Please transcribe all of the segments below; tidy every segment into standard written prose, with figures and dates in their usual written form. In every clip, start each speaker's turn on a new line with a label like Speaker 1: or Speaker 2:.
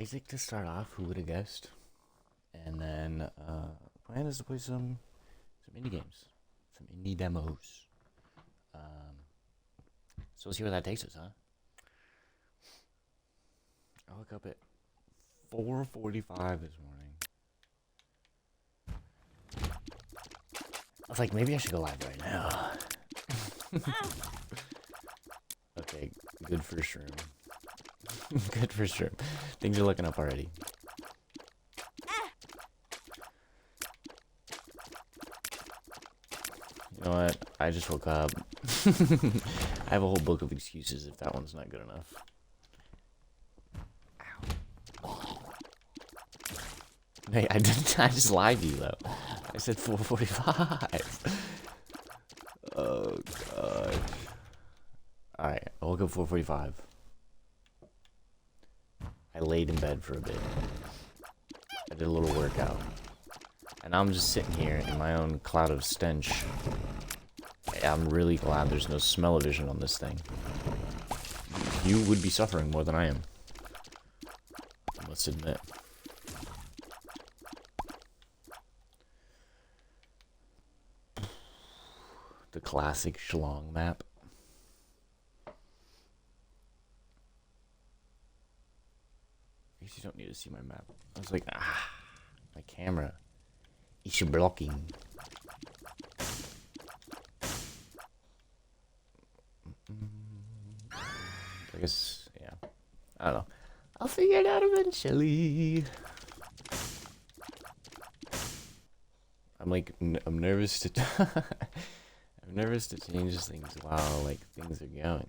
Speaker 1: Issac to start off, who would have guessed? And then plan is to play some indie games, some indie demos. Um, so we'll see where that takes us, huh? I woke up at 4:45 this morning. I was like, maybe I should go live right now. Okay, good first room. Good first room. Things are looking up already. You know what? I just woke up. I have a whole book of excuses if that one's not good enough. Ow. Hey, I didn't. I just lied to you though. I said 4:45. Oh gosh. All right, I woke up 4:45. I laid in bed for a bit. I did a little workout. And I'm just sitting here in my own cloud of stench. I'm really glad there's no smell-o-vision on this thing. You would be suffering more than I am. I must admit. The classic schlong map. I guess you don't need to see my map. I was like, my camera. It's blocking. I guess, yeah. I don't know. I'll figure it out eventually. I'm like, I'm nervous to, I'm nervous to change things while like things are going.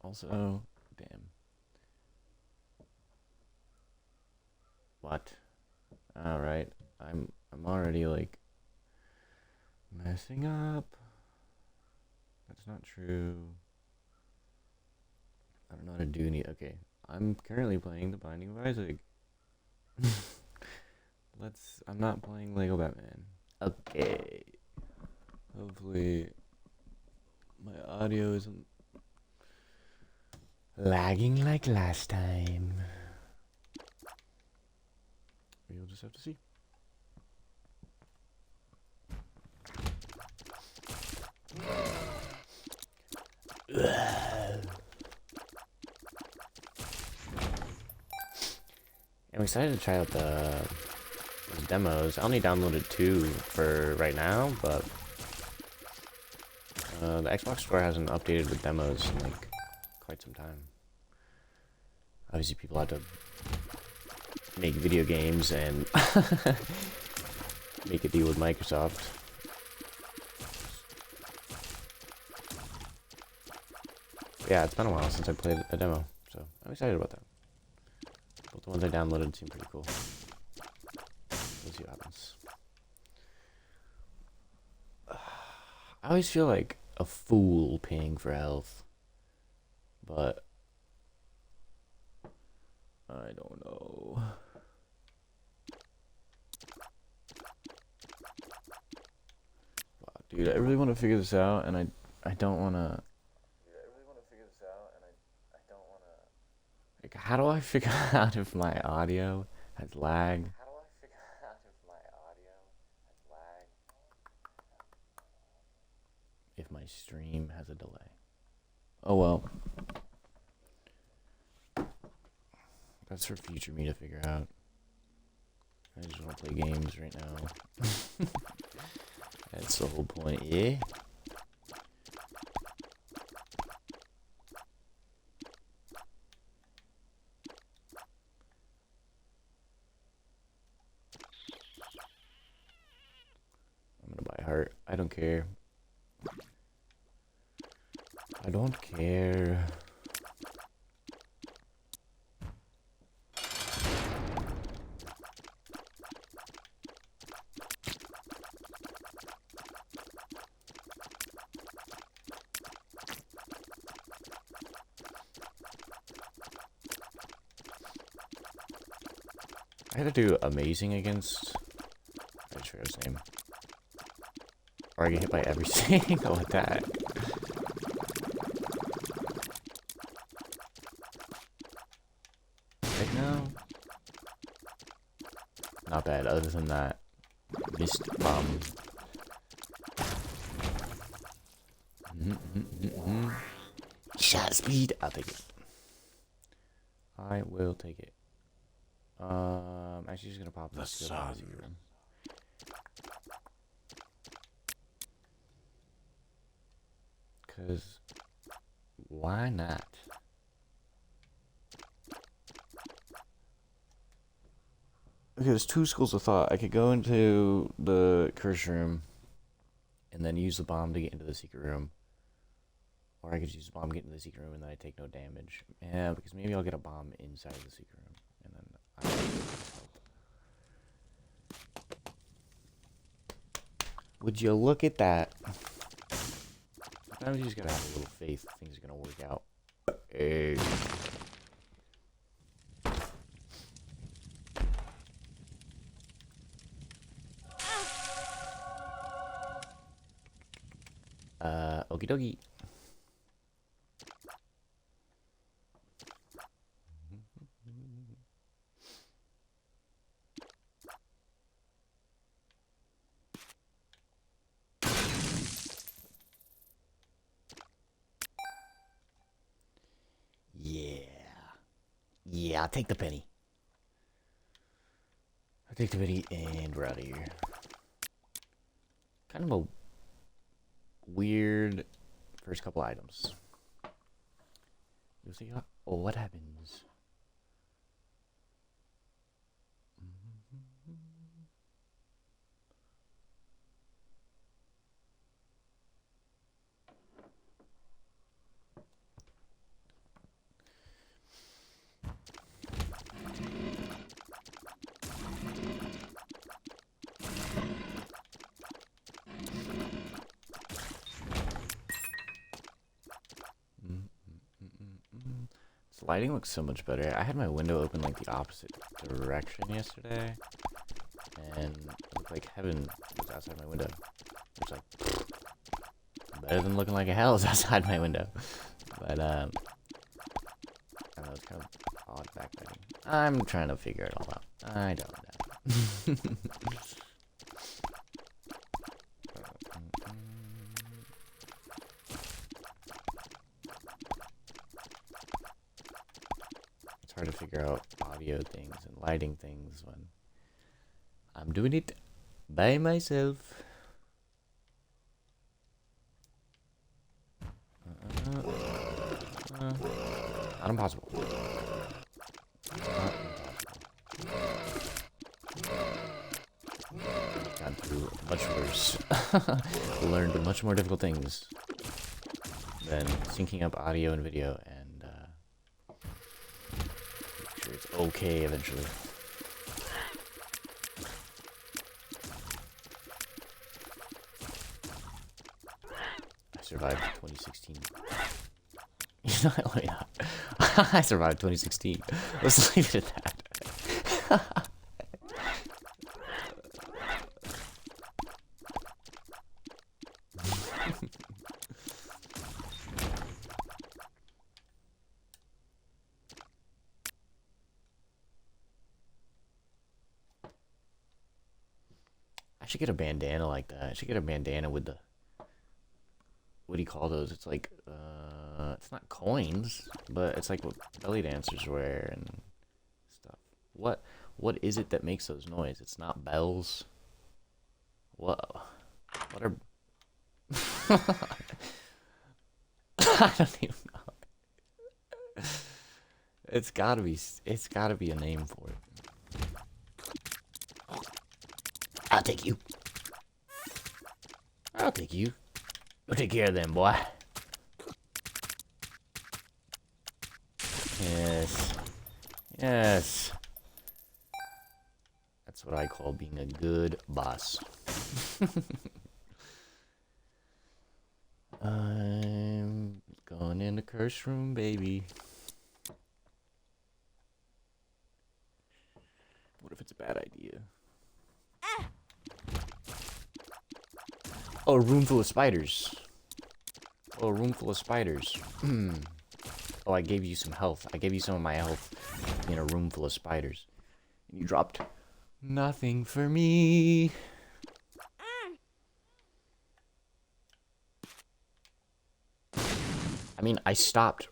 Speaker 1: Also, damn. What? Alright. I'm already like messing up. That's not true. I don't know how to do any. Okay. I'm currently playing The Binding of Isaac. I'm not playing Lego Batman. Okay. Hopefully my audio isn't lagging like last time. You'll just have to see. I'm excited to try out the demos. I only downloaded 2 for right now, but the Xbox Store hasn't updated with demos in like quite some time. Obviously, people have to make video games and make a deal with Microsoft. Yeah, it's been a while since I played a demo, so I'm excited about that. Both the ones I downloaded seem pretty cool. We'll see what happens. I always feel like a fool paying for health, but I don't know. Wow, dude, I really want to figure this out, and I don't want to. Like, how do I figure out if my audio has lag? If my stream has a delay. Oh well. That's for future me to figure out. I just want to play games right now. That's the whole point, yeah? I'm gonna buy heart. I don't care. I don't care. I had to do amazing against. I just forgot his name. Or I get hit by every single attack. No. Not bad, other than that. Missed bomb. Shot speed. I'll take it. I will take it. Actually, just gonna pop this. Cause why not? Okay, there's two schools of thought. I could go into the curse room and then use the bomb to get into the secret room. Or I could use the bomb to get into the secret room and then I take no damage. Yeah, because maybe I'll get a bomb inside the secret room. And then I help. Would you look at that? Sometimes you just gotta have a little faith things are gonna work out. Hey. Okie dokie. Yeah, I'll take the penny. I'll take the penny and we're out of here. Kind of a weird first couple items. You'll see how, oh, what happens? This lighting looks so much better. I had my window open like the opposite direction yesterday, and it looked like heaven was outside my window. It's like better than looking like a hell is outside my window. But I don't know, it's kind of odd backlighting. I'm trying to figure it all out. I don't know. It's hard to figure out audio things and lighting things when I'm doing it by myself. Not impossible. Gone through much worse. Learned much more difficult things than syncing up audio and video and make sure it's okay eventually. I survived 2016. You know, I survived 2016. Let's leave it at that. I should get a bandana like that. I should get a bandana with the, what do you call those? It's like, it's not coins, but it's like what belly dancers wear and stuff. What is it that makes those noises? It's not bells. Whoa. What are... I don't even know. It's gotta be a name for it. I'll take you. I'll take you. Go take care of them, boy. Yes. Yes. That's what I call being a good boss. I'm going in the curse room, baby. What if it's a bad idea? Oh, a room full of spiders. Oh, a room full of spiders. Oh, I gave you some health. I gave you some of my health in a room full of spiders. And you dropped nothing for me. I mean, I stopped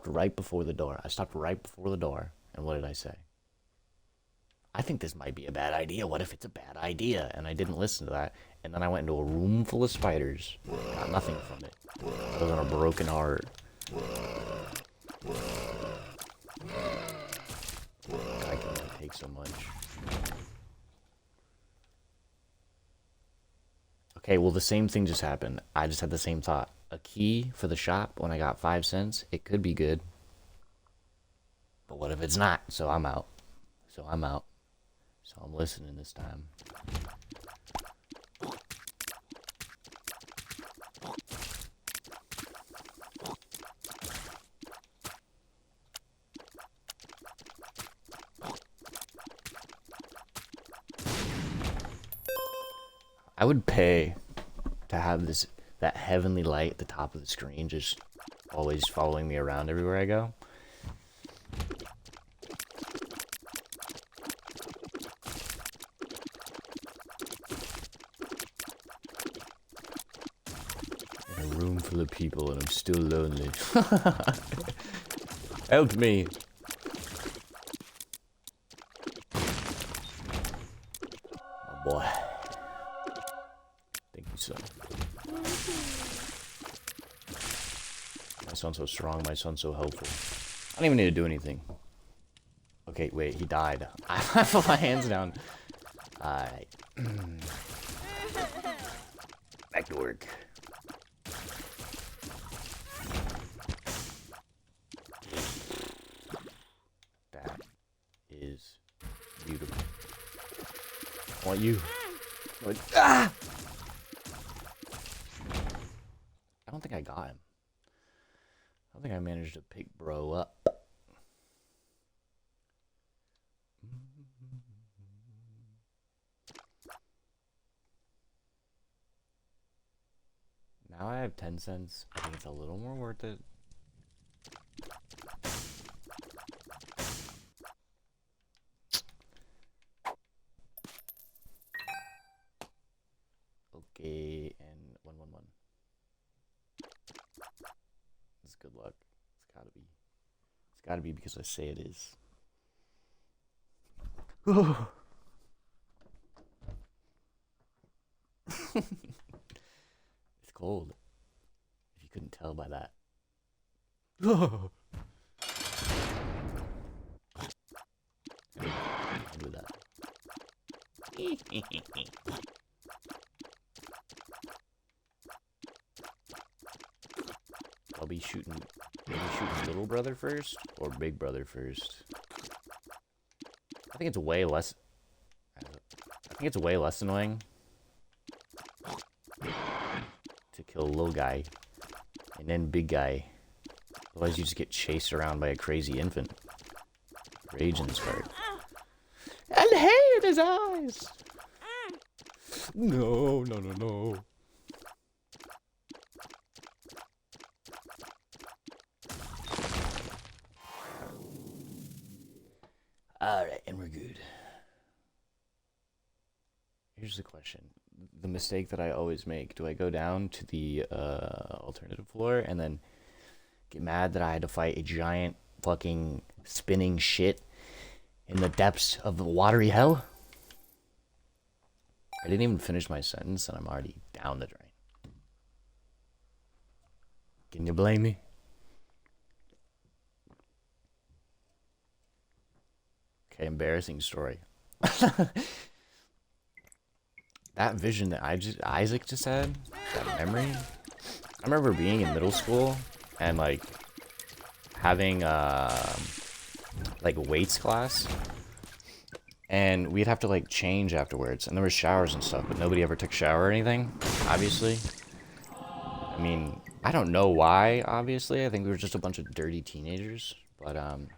Speaker 1: right before the door. I stopped right before the door. And what did I say? I think this might be a bad idea. What if it's a bad idea? And I didn't listen to that. And then I went into a room full of spiders. Got nothing from it. Other than a broken heart. I can only take so much. Okay, well, the same thing just happened. I just had the same thought. A key for the shop when I got 5 cents. It could be good. But what if it's not? So I'm out. So I'm listening this time. I would pay to have that heavenly light at the top of the screen just always following me around everywhere I go. In a room full of people and I'm still lonely. Help me. Oh boy. So. My son's so strong, my son's so helpful. I don't even need to do anything. Okay, wait, he died. I put my hands down. Alright. Back to work. That is beautiful. I want you. Ah! I don't think I got him. I don't think I managed to pick bro up. Now I have 10 cents. I think it's a little more worth it. Okay, and 111. It's good luck. It's gotta be. It's gotta be because I say it is. It's cold. If you couldn't tell by that. I'll do that. I'll be shooting little brother first or big brother first. I think it's way less annoying to kill little guy and then big guy. Otherwise you just get chased around by a crazy infant. Rage in this part. And hate in his eyes. No. Alright, and we're good. Here's the question. The mistake that I always make. Do I go down to the alternative floor and then get mad that I had to fight a giant fucking spinning shit in the depths of the watery hell? I didn't even finish my sentence and I'm already down the drain. Can you blame me? Okay, embarrassing story. That vision that Isaac just had, that memory. I remember being in middle school and like having like weights class, and we'd have to like change afterwards, and there were showers and stuff, but nobody ever took a shower or anything. Obviously, I mean, I don't know why. Obviously, I think we were just a bunch of dirty teenagers, but it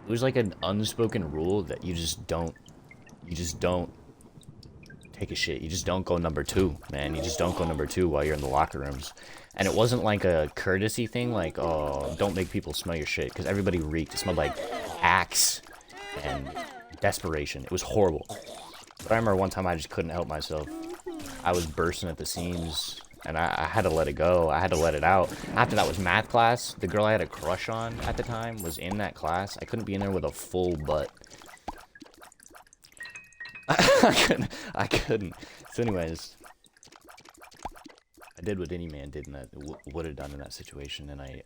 Speaker 1: was like an unspoken rule that you just don't take a shit. You just don't go number 2, man. You just don't go number 2 while you're in the locker rooms. And it wasn't like a courtesy thing, like, oh, don't make people smell your shit, because everybody reeked. It smelled like Axe and desperation. It was horrible. But I remember one time I just couldn't help myself. I was bursting at the seams, and I had to let it go. I had to let it out. After that was math class. The girl I had a crush on at the time was in that class. I couldn't be in there with a full butt. I couldn't. So anyways, I did what any man did in that, would have done in that situation, and I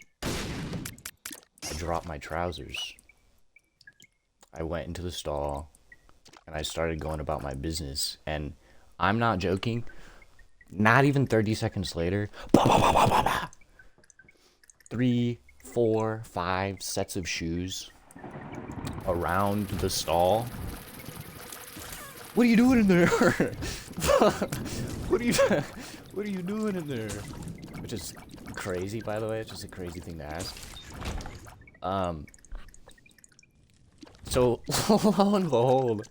Speaker 1: dropped my trousers. I went into the stall, and I started going about my business, and I'm not joking, not even 30 seconds later, 3, 4, 5 sets of shoes around the stall. What are you doing in there? What are you doing in there? Which is crazy, by the way. It's just a crazy thing to ask. So lo and behold,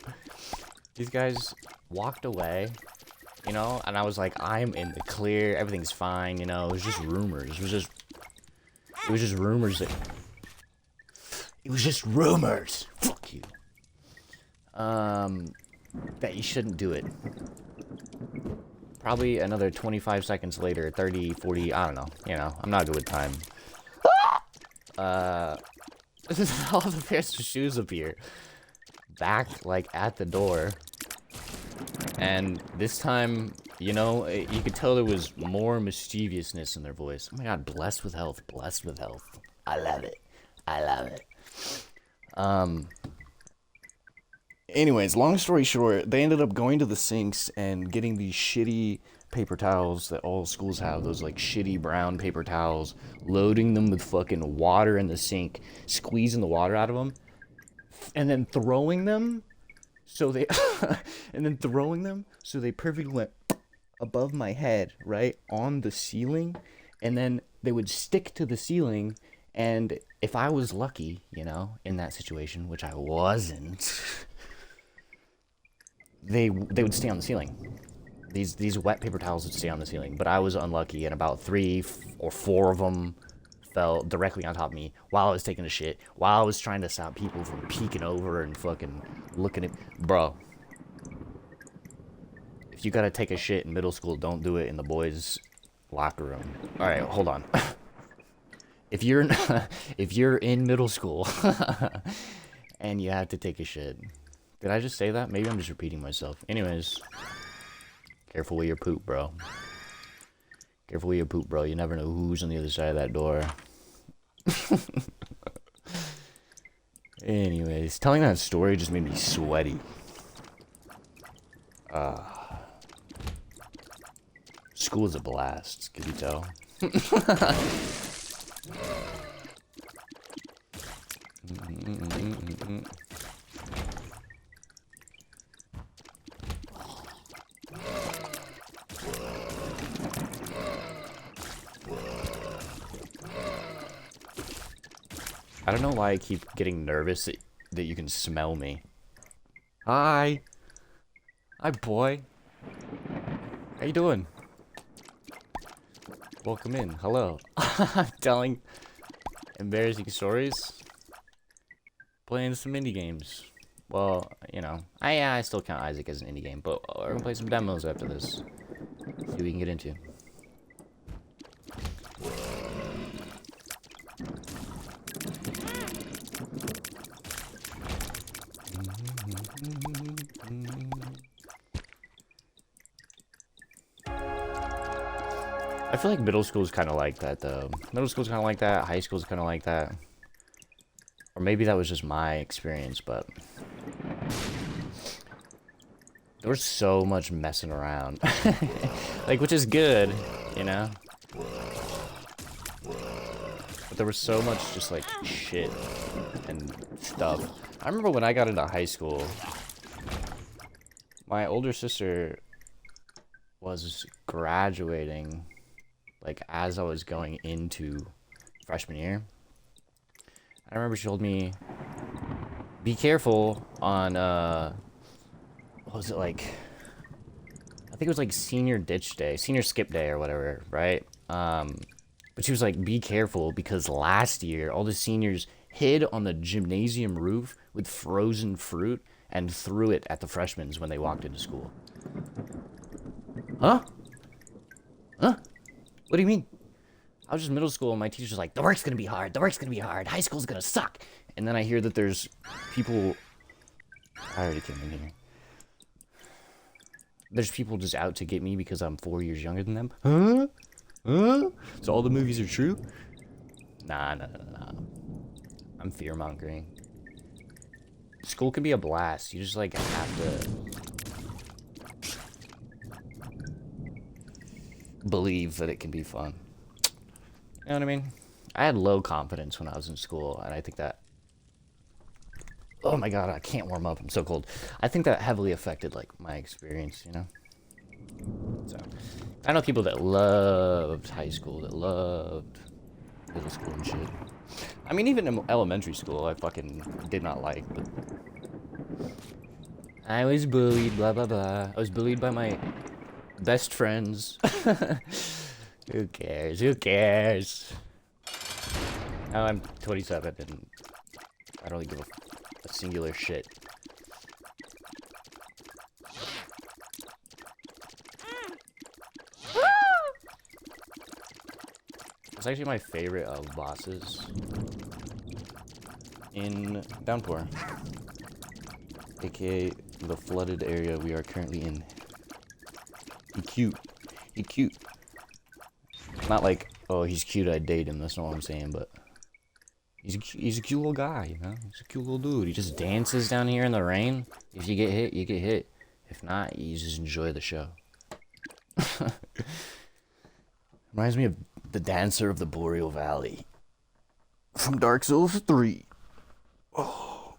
Speaker 1: these guys walked away, you know, and I was like, I'm in the clear, everything's fine, you know. It was just rumors. It was just rumors that. It was just rumors. Fuck you. That you shouldn't do it. Probably another 25 seconds later, 30, 40, I don't know. You know, I'm not good with time. All the pairs of shoes appear. Back, like, at the door. And this time, you know, you could tell there was more mischievousness in their voice. Oh my god, blessed with health, blessed with health. I love it. I love it. Anyways, long story short, they ended up going to the sinks and getting these shitty paper towels that all schools have, those like shitty brown paper towels, loading them with fucking water in the sink, squeezing the water out of them, and then throwing them so they perfectly went above my head, right, on the ceiling, and then they would stick to the ceiling, and if I was lucky, you know, in that situation, which I wasn't, they would stay on the ceiling. These wet paper towels would stay on the ceiling, but I was unlucky, and about 3 or 4 of them fell directly on top of me while I was taking a shit, while I was trying to stop people from peeking over and fucking looking at... Bro. If you gotta take a shit in middle school, don't do it in the boys' locker room. Alright, hold on. If you're in middle school and you have to take a shit... Did I just say that? Maybe I'm just repeating myself. Anyways, careful with your poop, bro. Careful with your poop, bro. You never know who's on the other side of that door. Anyways, telling that story just made me sweaty. School is a blast. Can you tell? I don't know why I keep getting nervous that you can smell me. Hi. Hi, boy. How you doing? Welcome in. Hello. I'm telling embarrassing stories. Playing some indie games. Well, you know, I still count Isaac as an indie game, but we're gonna play some demos after this. See what we can get into. I feel like middle school is kind of like that, though. Middle school is kind of like that. High school is kind of like that. Or maybe that was just my experience, but... there was so much messing around. Like, which is good, you know? But there was so much just, like, shit and stuff. I remember when I got into high school, my older sister was graduating, like, as I was going into freshman year. I remember she told me, be careful on, what was it, like, think it was like senior ditch day, senior skip day or whatever, right? But she was like, be careful because last year all the seniors hid on the gymnasium roof with frozen fruit and threw it at the freshmen when they walked into school. Huh? Huh? What do you mean? I was just middle school and my teacher's like, the work's gonna be hard, the work's gonna be hard, high school's gonna suck. And then I hear that there's people... I already came in here. There's people just out to get me because I'm 4 years younger than them. Huh? Huh? So all the movies are true? Nah. I'm fear-mongering. School can be a blast. You just, like, have to believe that it can be fun. You know what I mean? I had low confidence when I was in school, and I think that... Oh my god, I can't warm up. I'm so cold. I think that heavily affected, like, my experience, you know? So, I know people that loved high school, that loved middle school and shit. I mean, even in elementary school, I fucking did not like, but... I was bullied, blah, blah, blah. I was bullied by my best friends. Who cares? Who cares? Now I'm 27 and I don't really give a singular shit. It's actually my favorite of bosses in Downpour, aka the flooded area we are currently in. He cute. He cute. Not like, oh, he's cute, I'd date him. That's not what I'm saying, but he's a cute little guy, you know? He's a cute little dude. He just dances down here in the rain. If you get hit, you get hit. If not, you just enjoy the show. Reminds me of the Dancer of the Boreal Valley from Dark Souls 3. Oh.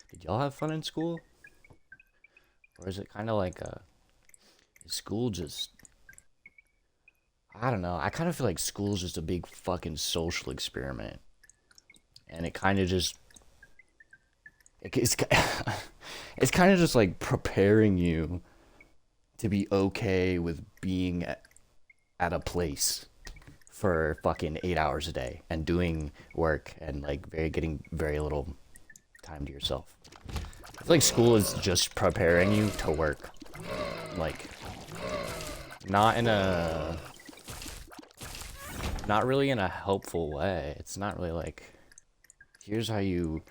Speaker 1: Did y'all have fun in school? Or is it kind of like is school just... I don't know. I kind of feel like school's just a big fucking social experiment. And it kind of just... It's kind of just like preparing you to be okay with being at a place for fucking 8 hours a day and doing work and like getting very little time to yourself. I feel like school is just preparing you to work. Like, not really in a helpful way. It's not really like, here's how you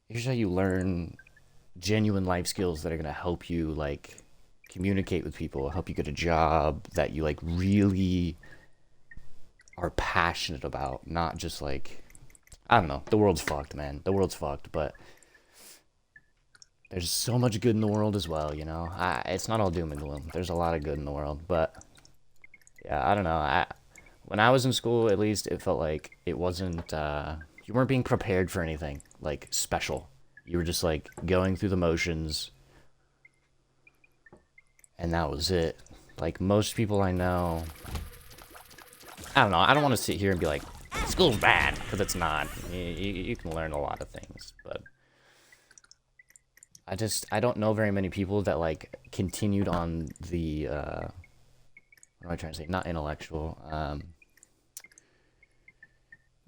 Speaker 1: learn genuine life skills that are gonna help you like communicate with people, help you get a job that you like really are passionate about, not just like, I don't know, the world's fucked, man. The world's fucked, but there's so much good in the world as well, you know? It's not all doom and gloom. There's a lot of good in the world, but yeah, I don't know. When I was in school, at least, it felt like it wasn't, you weren't being prepared for anything, like, special. You were just, like, going through the motions, and that was it. Like, most people I know, I don't know, I don't want to sit here and be like, school's bad, because it's not. You can learn a lot of things, but I don't know very many people that, like, continued on the, what am I trying to say? Not intellectual,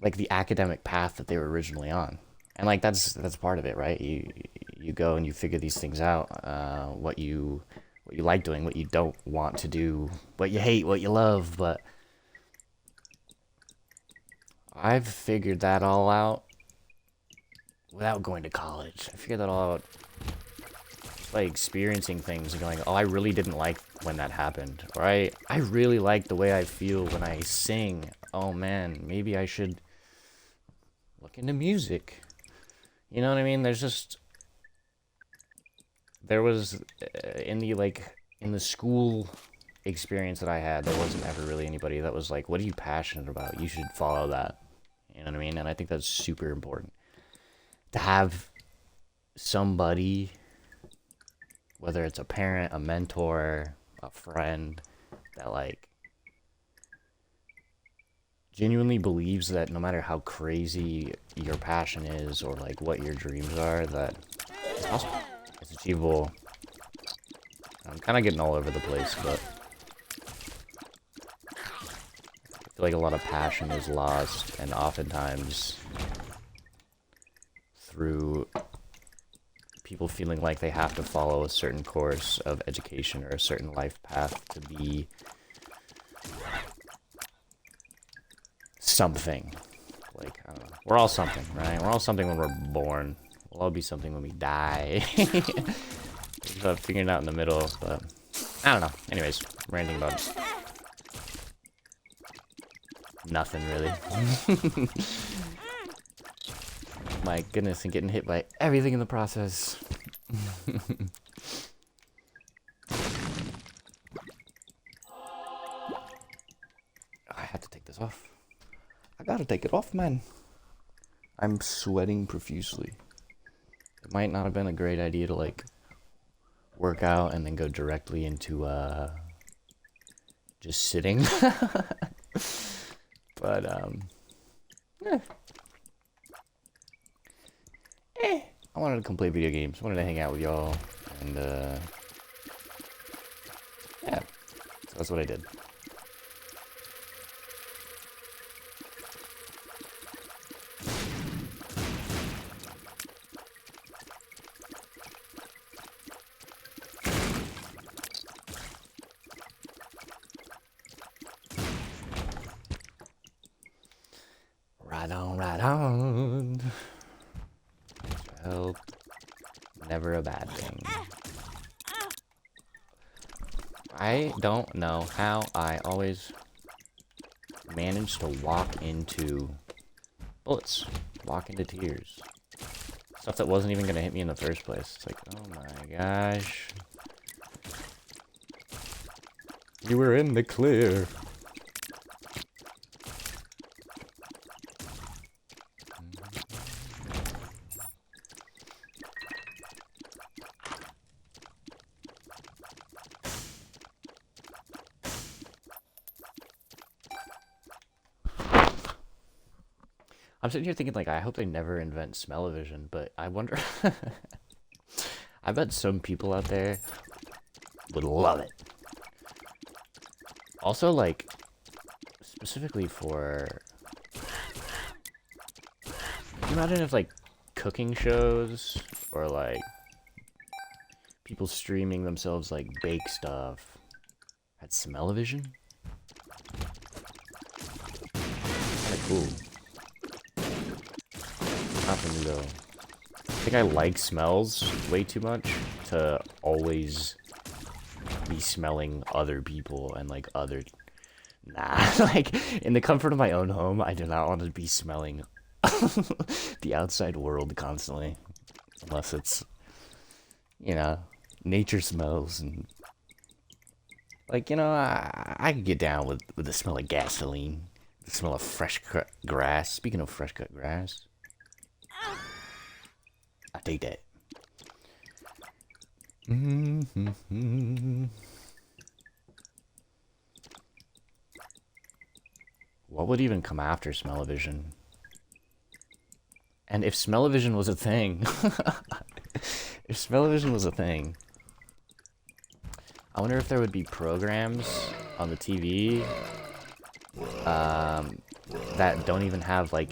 Speaker 1: like, the academic path that they were originally on. And, like, that's part of it, right? You go and you figure these things out, what you like doing, what you don't want to do, what you hate, what you love, but I've figured that all out without going to college. I figured that all out by experiencing things and going, oh, I really didn't like when that happened. Or I really like the way I feel when I sing. Oh, man, maybe I should look into music. You know what I mean? There was, in the school experience that I had, there wasn't ever really anybody that was like, what are you passionate about? You should follow that. You know what I mean? And I think that's super important. To have somebody, whether it's a parent, a mentor, a friend, that, like, genuinely believes that no matter how crazy your passion is or like what your dreams are, that it's possible. It's achievable. I'm kind of getting all over the place, but I feel like a lot of passion is lost, and oftentimes through people feeling like they have to follow a certain course of education or a certain life path to be something. Like, I don't know. We're all something, right? We're all something when we're born. We'll all be something when we die. It's about figuring it out in the middle, but I don't know. Anyways, ranting about nothing, really. My goodness, and getting hit by everything in the process. I had to take this off. I gotta take it off, man. I'm sweating profusely. It might not have been a great idea to, like, work out and then go directly into, just sitting. But, I wanted to come play video games. I wanted to hang out with y'all, and, yeah, so that's what I did. Right on, right on. Help. Never a bad thing. I don't know how I always manage to walk into bullets, walk into tears. Stuff that wasn't even gonna hit me in the first place. It's like, oh my gosh. You were in the clear. I'm sitting here thinking, like, I hope they never invent smell-o-vision, but I wonder... I bet some people out there would love it. Also, like, specifically for... Can you imagine if, like, cooking shows, or, like, people streaming themselves, like, bake stuff, had smell-o-vision? Kinda cool. Not for me, though. I think I like smells way too much to always be smelling other people and, like, other... Nah, like, in the comfort of my own home, I do not want to be smelling the outside world constantly. Unless it's, you know, nature smells and... Like, you know, I could get down with the smell of gasoline. The smell of fresh cut grass. Speaking of fresh cut grass... I take that. What would even come after smell-o-vision? And if smell-o-vision was a thing... if smell-o-vision was a thing... I wonder if there would be programs on the TV... that don't even have, like,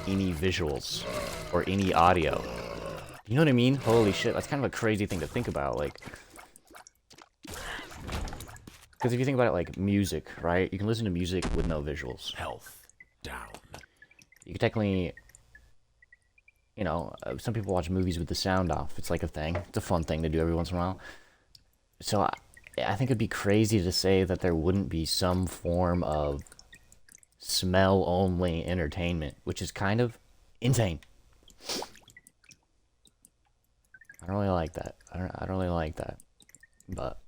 Speaker 1: any visuals or any audio. You know what I mean? Holy shit, that's kind of a crazy thing to think about, like... Because if you think about it like music, right? You can listen to music with no visuals.
Speaker 2: Health down.
Speaker 1: You can technically... You know, some people watch movies with the sound off. It's like a thing. It's a fun thing to do every once in a while. So I think it'd be crazy to say that there wouldn't be some form of smell-only entertainment, which is kind of insane. I don't really like that. I don't really like that. But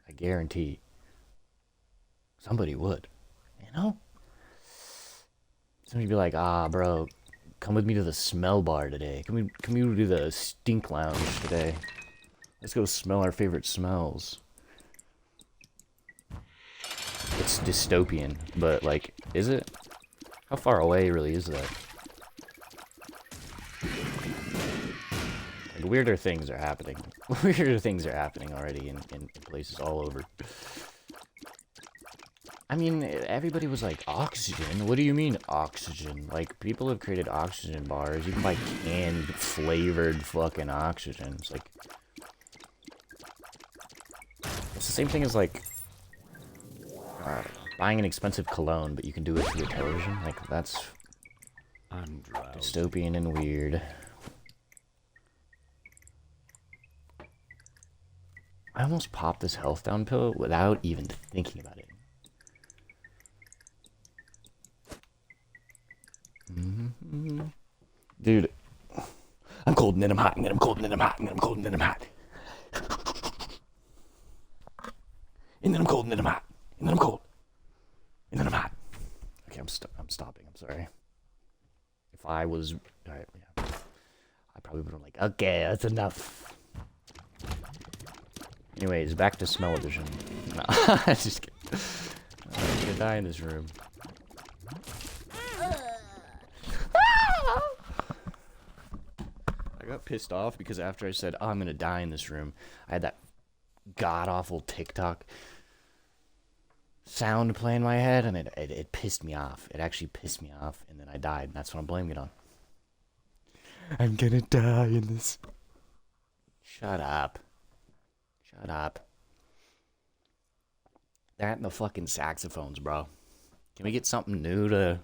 Speaker 1: I guarantee somebody would. You know? Somebody'd be like, ah, bro, come with me to the smell bar today. Can we do the stink lounge today? Let's go smell our favorite smells. it's dystopian, but, like, is it? How far away really is that? Like, weirder things are happening. Weirder things are happening already in places all over. I mean, everybody was like, oxygen? What do you mean, oxygen? Like, people have created oxygen bars. You can buy canned, flavored fucking oxygen. It's like... It's the same thing as, like... buying an expensive cologne, but you can do it through your television. Like, that's... dystopian and weird. I almost popped this health down pill without even thinking about it. Dude, I'm cold and then I'm hot, and then I'm cold and then I'm hot, and then I'm cold and then I'm hot. And then I'm cold and then I'm hot, and then I'm cold, and then I'm hot. Okay, I'm stopping, I'm sorry. If I was, yeah, I probably would have been like, okay, that's enough. Anyways, back to smell-o-vision. No, just kidding. I'm gonna die in this room. I got pissed off because after I said, oh, I'm gonna die in this room, I had that god-awful TikTok sound play in my head, and it pissed me off. It actually pissed me off, and then I died, and that's what I'm blaming it on. I'm gonna die in this... Shut up. Shut up. That and the fucking saxaphones, bro. Can we get something new to